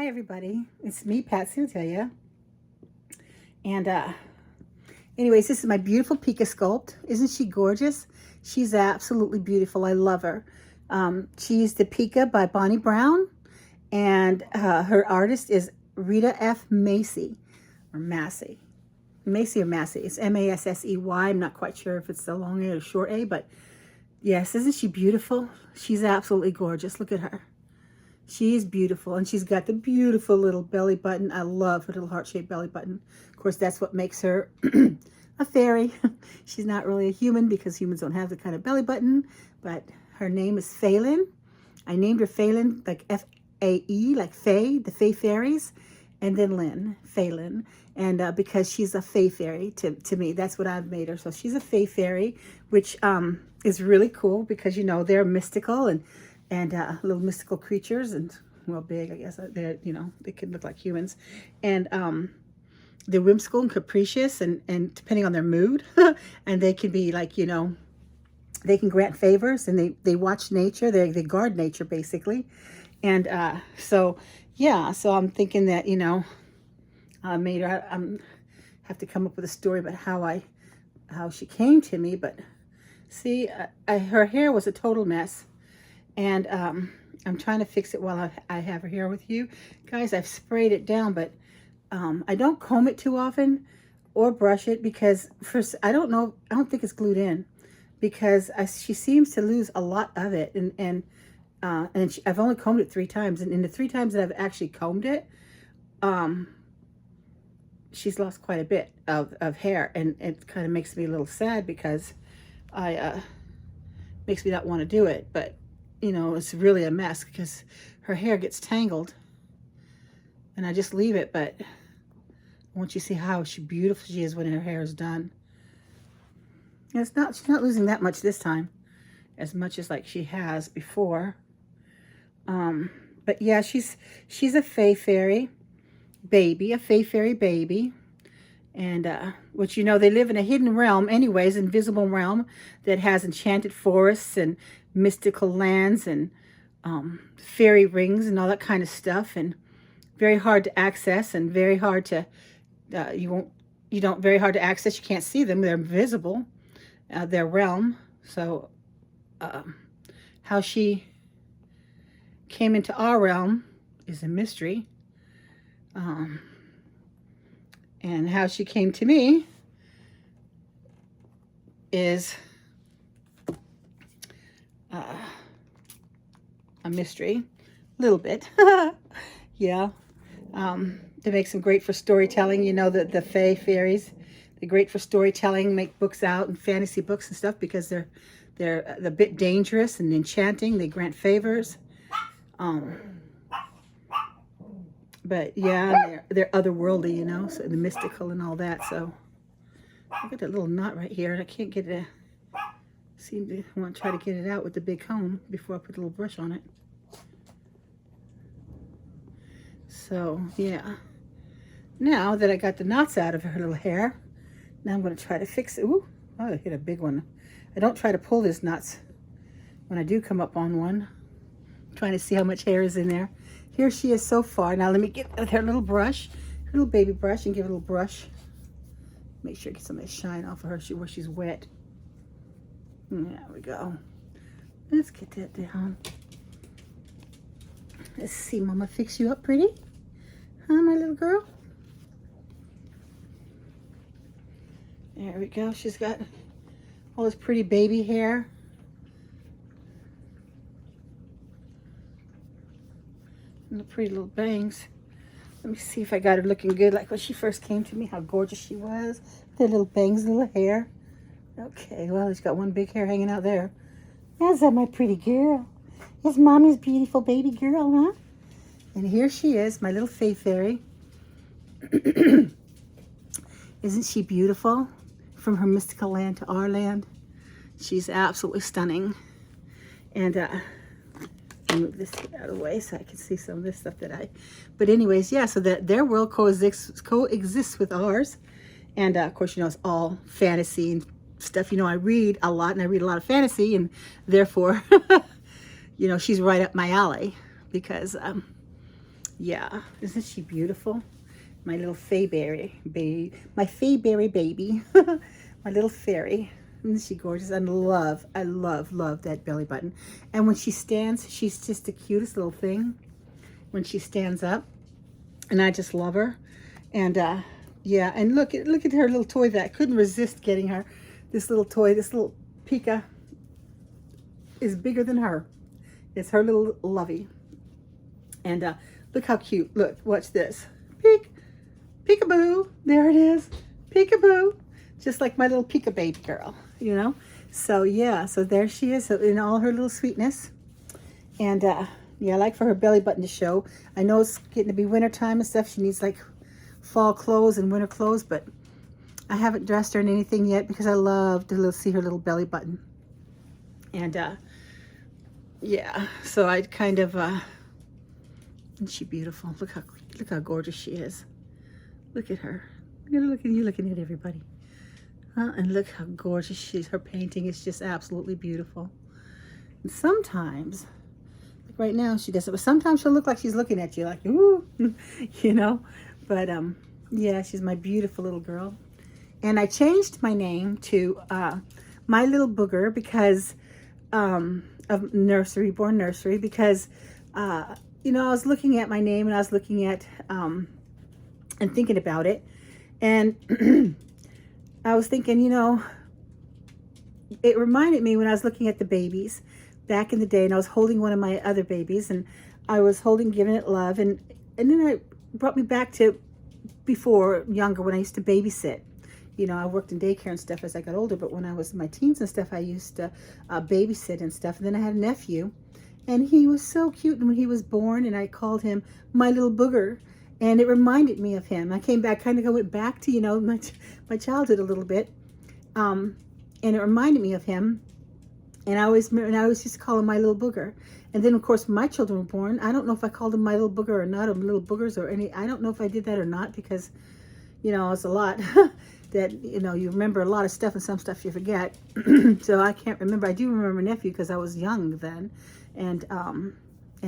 Hi everybody, it's me, Patsy, I'll tell you. And anyways, this is my beautiful Peeka sculpt. Isn't she gorgeous? She's absolutely beautiful. I love her. She's the Peeka by Bonnie Brown, and her artist is Rita F. Massey, or Massey. Massey or Massey. It's Massey. I'm not quite sure if it's a long A or short A, but yes, isn't she beautiful? She's absolutely gorgeous. Look at her. She's beautiful, and she's got the beautiful little belly button. I love her little heart-shaped belly button. Of course, that's what makes her a fairy. She's not really a human because humans don't have the kind of belly button, but her name is Failin. I named her Failin, like F-A-E, like Fae, the Fae fairies, and then Lynn, Failin. And because she's a Fae fairy to me, that's what I've made her. So she's a Fae fairy, which is really cool because, you know, they're mystical and little mystical creatures, and well, big, I guess. They're, you know, they can look like humans, and they're whimsical and capricious, and depending on their mood, and they can be like, you know, they can grant favors, and they watch nature, they guard nature basically, and so yeah, so I'm thinking that, you know, I made her. I have to come up with a story about how she came to me, but see, her hair was a total mess. And I'm trying to fix it while I have her here with you. Guys, I've sprayed it down, but I don't comb it too often or brush it because first, I don't think it's glued in because she seems to lose a lot of it. And I've only combed it 3 times. And in the 3 times that I've actually combed it, she's lost quite a bit of hair. And it kind of makes me a little sad because makes me not want to do it. But you know, it's really a mess because her hair gets tangled, and I just leave it. But I want you to see how beautiful she is when her hair is done. And she's not losing that much this time, as much as like she has before. But yeah, she's a Fae fairy baby, and which, you know, they live in a hidden realm anyways, invisible realm that has enchanted forests and mystical lands and fairy rings and all that kind of stuff, and very hard to access and very hard to very hard to access. You can't see them, they're invisible, their realm. So how she came into our realm is a mystery, and how she came to me is a mystery, a little bit. Yeah. They make some great for storytelling. You know, the Fae fairies, they're great for storytelling, make books out and fantasy books and stuff because they're a bit dangerous and enchanting. They grant favors. But yeah, they're otherworldly, you know, so the mystical and all that. So I got that little knot right here, and I can't get it. Seem to want to try to get it out with the big comb before I put a little brush on it. So yeah, now that I got the knots out of her little hair, now I'm going to try to fix it. Ooh, oh, I hit a big one. I don't try to pull these knots when I do come up on one. I'm trying to see how much hair is in there. Here she is so far. Now let me get her little brush, her little baby brush, and give her a little brush. Make sure I get some of that shine off of her where she's wet. There we go. Let's get that down. Let's see, Mama fix you up pretty. Huh, my little girl? There we go. She's got all this pretty baby hair. And the pretty little bangs. Let me see if I got her looking good like when she first came to me, how gorgeous she was. Their little bangs, little hair. Okay, well, she's got one big hair hanging out there. How's that, my pretty girl? Is Mommy's beautiful baby girl, huh? And here she is, my little Fae fairy. Isn't she beautiful? From her mystical land to our land. She's absolutely stunning. And I'll move this out of the way so I can see some of this stuff but anyways, yeah, so that their world coexists with ours. And of course, you know, it's all fantasy and stuff. You know, I read a lot, and I read a lot of fantasy, and therefore, you know, she's right up my alley because Yeah, isn't she beautiful? My little fayberry baby, my fayberry baby, my little fairy. Isn't she gorgeous? I love that belly button. And when she stands, she's just the cutest little thing when she stands up. And I just love her. And yeah, and look at her little toy that I couldn't resist getting her. This little toy, this little Peeka is bigger than her. It's her little lovey. And look how cute. Look, watch this. Peekaboo. There it is. Peekaboo. Just like my little Peeka baby girl, you know? So yeah, so there she is in all her little sweetness. And yeah, I like for her belly button to show. I know it's getting to be winter time and stuff. She needs like fall clothes and winter clothes, but I haven't dressed her in anything yet because I love to see her little belly button. And yeah, so I kind of isn't she beautiful? Look how gorgeous she is. Look at her. Look at you looking at everybody. And look how gorgeous she is. Her painting is just absolutely beautiful. And sometimes, like right now she doesn't, but sometimes she'll look like she's looking at you like, ooh, you know. But yeah, she's my beautiful little girl. And I changed my name to My Little Booger because of Nursery, Reborn Nursery, because you know, I was looking at my name and I was looking at and thinking about it, and I was thinking, you know, it reminded me when I was looking at the babies back in the day, and I was holding one of my other babies, and I was giving it love, and then it brought me back to before, younger, when I used to babysit. You know, I worked in daycare and stuff as I got older, but when I was in my teens and stuff, I used to babysit and stuff. And then I had a nephew, and he was so cute. And when he was born, and I called him My Little Booger, and it reminded me of him. I came back, kind of went back to, you know, my childhood a little bit, and it reminded me of him. And I always used to call him My Little Booger. And then, of course, my children were born. I don't know if I called him My Little Booger or not, or Little Boogers or any. I don't know if I did that or not, because, you know, it's a lot that, you know, you remember a lot of stuff and some stuff you forget. So I can't remember. I do remember my nephew because I was young then, and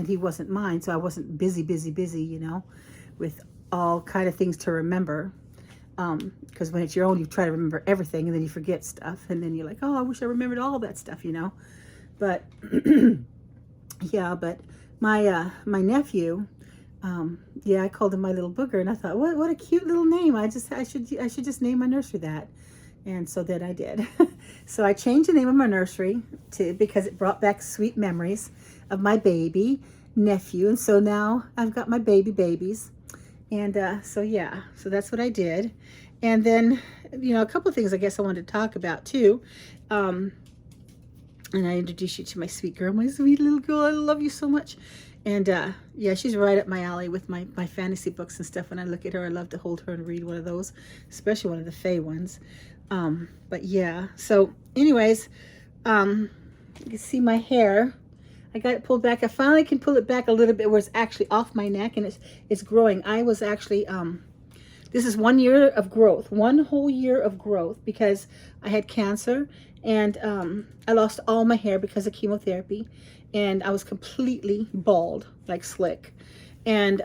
he wasn't mine, so I wasn't busy, you know, with all kind of things to remember. Because when it's your own, you try to remember everything, and then you forget stuff, and then you're like, oh, I wish I remembered all that stuff, you know. But yeah, but my nephew, yeah, I called him My Little Booger, and I thought, what a cute little name. I should just name my nursery that. And so then I did. So I changed the name of my nursery because it brought back sweet memories of my baby nephew, and so now I've got my babies. And so yeah, so that's what I did. And then, you know, a couple of things I guess I wanted to talk about too. And I introduced you to my sweet girl, my sweet little girl. I love you so much. And yeah, she's right up my alley with my fantasy books and stuff. When I look at her, I love to hold her and read one of those, especially one of the Fae ones. But yeah, so anyways, you can see my hair. I got it pulled back. I finally can pull it back a little bit where it's actually off my neck, and it's growing. I was actually, this is 1 year of growth, 1 whole year of growth, because I had cancer, and I lost all my hair because of chemotherapy, and I was completely bald, like slick. And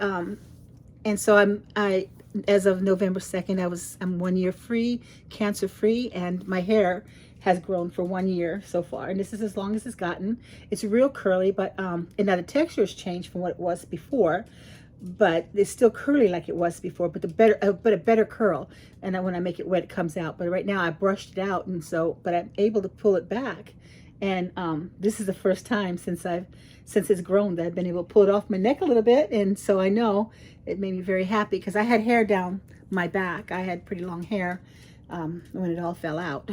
so I as of November 2nd, I'm 1 year free, cancer free, and my hair has grown for 1 year so far, and this is as long as it's gotten. It's real curly, but and now the texture has changed from what it was before, but it's still curly like it was before, but a better curl. And then when I make it wet, it comes out. But right now I brushed it out, and so, but I'm able to pull it back. And this is the first time since it's grown that I've been able to pull it off my neck a little bit. And so I know it made me very happy, because I had hair down my back. I had pretty long hair when it all fell out.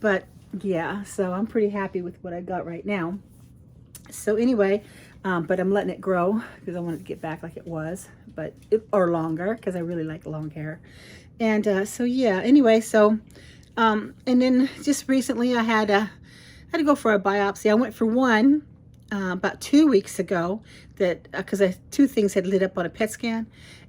But yeah, so I'm pretty happy with what I got right now. So anyway, but I'm letting it grow because I want it to get back like it was, or longer, because I really like long hair. And so yeah, anyway, so and then just recently I had to go for a biopsy. I went for one, about 2 weeks ago, that because two things had lit up on a PET scan,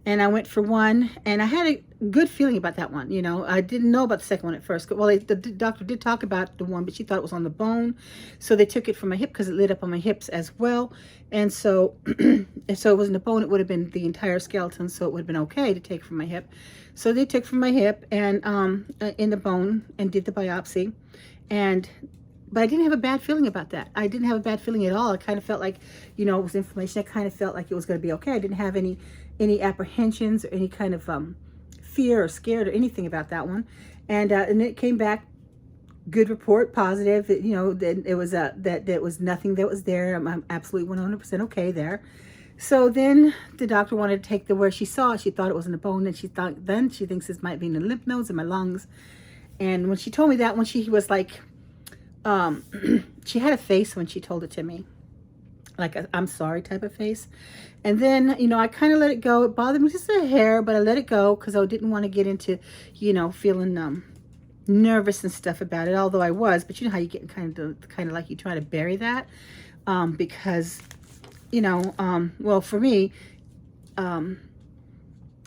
and I went for one, and I had a good feeling about that one. I didn't know about the second one at first. Well, the doctor did talk about the one, but she thought it was on the bone, so they took it from my hip because it lit up on my hips as well. And so, if it wasn't a bone, it would have been the entire skeleton, so it would have been okay to take from my hip. So they took from my hip and in the bone and did the biopsy, but I didn't have a bad feeling about that. I didn't have a bad feeling at all. I kind of felt like, it was inflammation. I kind of felt like it was going to be okay. I didn't have any apprehensions or any kind of fear or scared or anything about that one. And it came back, good report, positive. That, that it was that there was nothing that was there. I'm absolutely 100% okay there. So then the doctor wanted to take where she saw it. She thought it was in the bone, and she thinks this might be in the lymph nodes in my lungs. And when she told me that, when she was like, she had a face when she told it to me, like a I'm sorry type of face. And then, I kind of let it go. It bothered me just a hair, but I let it go because I didn't want to get into, feeling nervous and stuff about it, although I was. But you know how you get kind of like you try to bury that, because, well, for me, I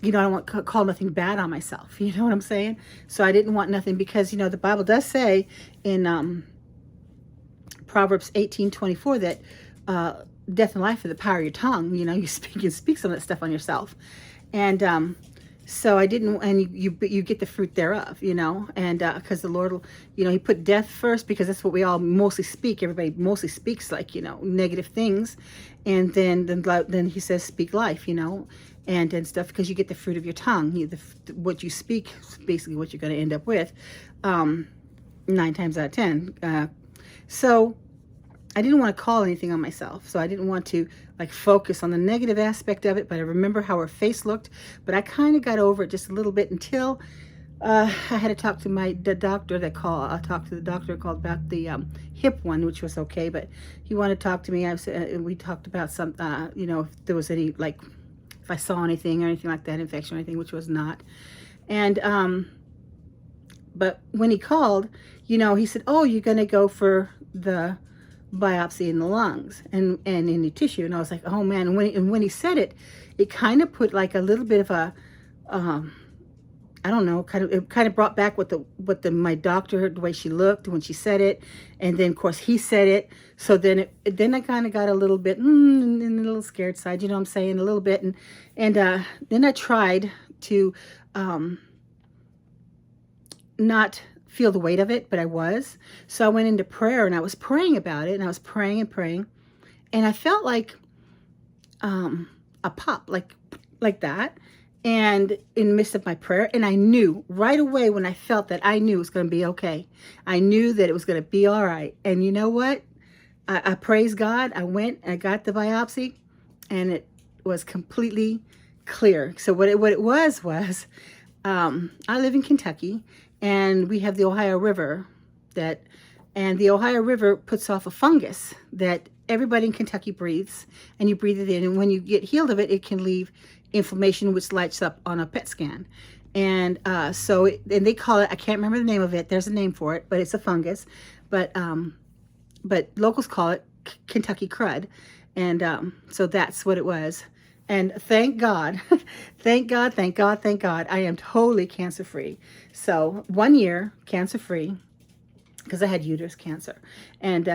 don't want to call nothing bad on myself. You know what I'm saying? So I didn't want nothing because, the Bible does say in Proverbs 18:24 that death and life are the power of your tongue. You speak some of that stuff on yourself. And so I didn't, and you get the fruit thereof, and because the Lord will, he put death first because that's what we all mostly speak. Everybody mostly speaks like, negative things. And then he says, speak life, and stuff, because you get the fruit of your tongue. What you speak is basically what you're going to end up with, 9 times out of 10. So I didn't want to call anything on myself. So I didn't want to focus on the negative aspect of it, but I remember how her face looked. But I kind of got over it just a little bit until I had to talk to the doctor I talked to the doctor called about the hip one, which was okay, but he wanted to talk to me. We talked about some, if there was any, if I saw anything or anything like that, infection or anything, which was not. And, but when he called, he said, oh, you're going to go for the biopsy in the lungs and in the tissue. And I was like, oh man. And when he said it, it kind of put a little bit of a, I don't know, it kind of brought back my doctor, the way she looked when she said it. And then of course he said it. So then I kind of got a little bit, in a little scared side, you know what I'm saying, a little bit. And then I tried to, not feel the weight of it, but I was. So I went into prayer and I was praying about it, and I was praying and praying, and I felt like a pop, like that, and in the midst of my prayer. And I knew right away when I felt that, I knew it was going to be okay. I knew that it was going to be all right. And you know what? I praise God. I went and I got the biopsy, and it was completely clear. So what it was, I live in Kentucky, and we have the Ohio River and the Ohio River puts off a fungus that everybody in Kentucky breathes, and you breathe it in. And when you get healed of it, it can leave inflammation, which lights up on a PET scan. And and they call it, I can't remember the name of it. There's a name for it, but it's a fungus. But locals call it Kentucky crud. And so that's what it was. And thank God, thank God, I am totally cancer-free. So 1 year cancer-free, because I had uterus cancer. And they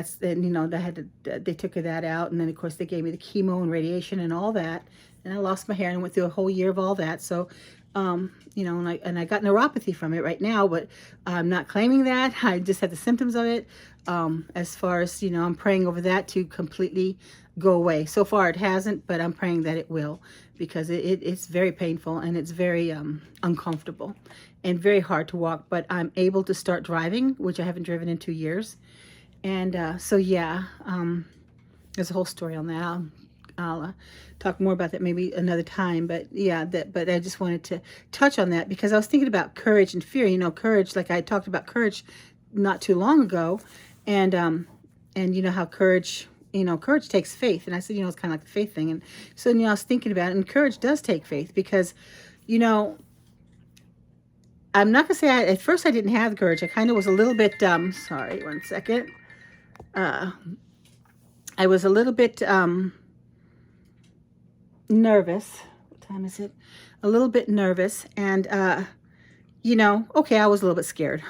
took that out. And then of course they gave me the chemo and radiation and all that. And I lost my hair and went through a whole year of all that. So, and I got neuropathy from it right now, but I'm not claiming that. I just had the symptoms of it. As far as, I'm praying over that to completely go away. So far it hasn't, but I'm praying that it will, because it's very painful, and it's very uncomfortable and very hard to walk. But I'm able to start driving, which I haven't driven in 2 years. And so yeah, there's a whole story on that. I'll talk more about that maybe another time. But yeah, but I just wanted to touch on that because I was thinking about courage and fear. Courage, like I talked about courage not too long ago, and how courage, courage takes faith. And I said, it's kind of like the faith thing. And so, I was thinking about it, and courage does take faith because, I'm not gonna say at first I didn't have the courage. I kind of was a little bit, sorry, one second. I was a little bit nervous. What time is it? A little bit nervous, and you know, okay, I was a little bit scared.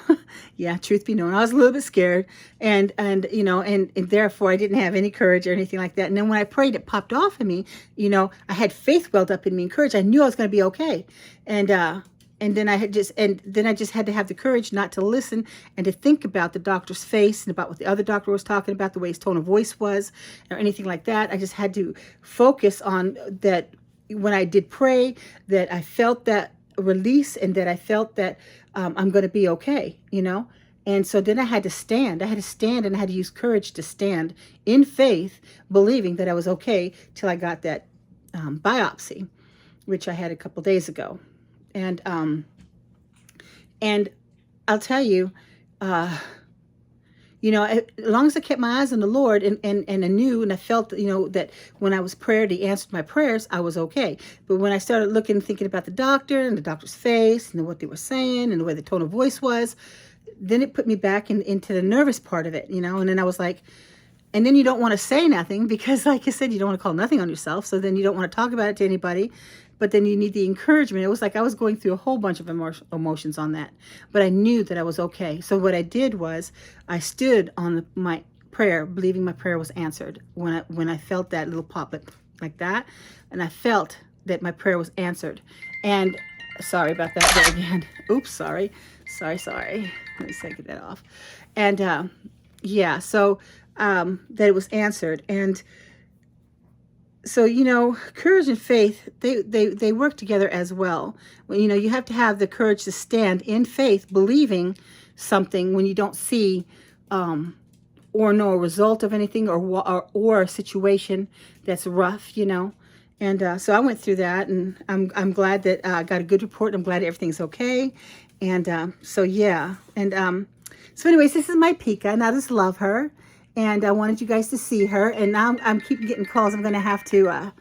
Yeah, truth be known, I was a little bit scared, and you know, and therefore I didn't have any courage or anything like that. And then when I prayed, it popped off of me. You know, I had faith welled up in me and courage. I knew I was going to be okay, and then I just had to have the courage not to listen and to think about the doctor's face and about what the other doctor was talking about, the way his tone of voice was, or anything like that. I just had to focus on that. When I did pray, that I felt that release, and that I felt that I'm going to be okay, you know. And so then I had to stand. I had to stand, and I had to use courage to stand in faith, believing that I was okay till I got that biopsy, which I had a couple days ago. And I'll tell you, you know, as long as I kept my eyes on the Lord, and I knew and I felt, you know, that when I was prayed, He answered my prayers, I was okay. But when I started looking, thinking about the doctor and the doctor's face and what they were saying and the way the tone of voice was, then it put me back into the nervous part of it, you know. And then I was like, and then you don't want to say nothing because, like I said, you don't want to call nothing on yourself. So then you don't want to talk about it to anybody. But then you need the encouragement. It was like I was going through a whole bunch of emotions on that. But I knew that I was okay. So what I did was I stood on my prayer, believing my prayer was answered. When I felt that little pop like that, and I felt that my prayer was answered. And sorry about that there again. Oops, sorry. Let me see, get that off. And yeah, so that it was answered. And so, you know, courage and faith, they work together as well. Well, you know, you have to have the courage to stand in faith, believing something when you don't see or know a result of anything, or a situation that's rough, you know. And so I went through that, and I'm glad that I got a good report. I'm glad everything's okay. And so, yeah. And so anyways, this is my Peeka, and I just love her. And I wanted you guys to see her. And now I'm keep getting calls. I'm going to have to,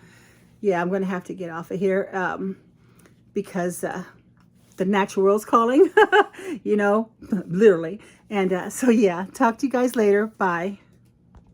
yeah, I'm going to have to get off of here because the natural world's calling, you know, literally. And so, yeah, talk to you guys later. Bye.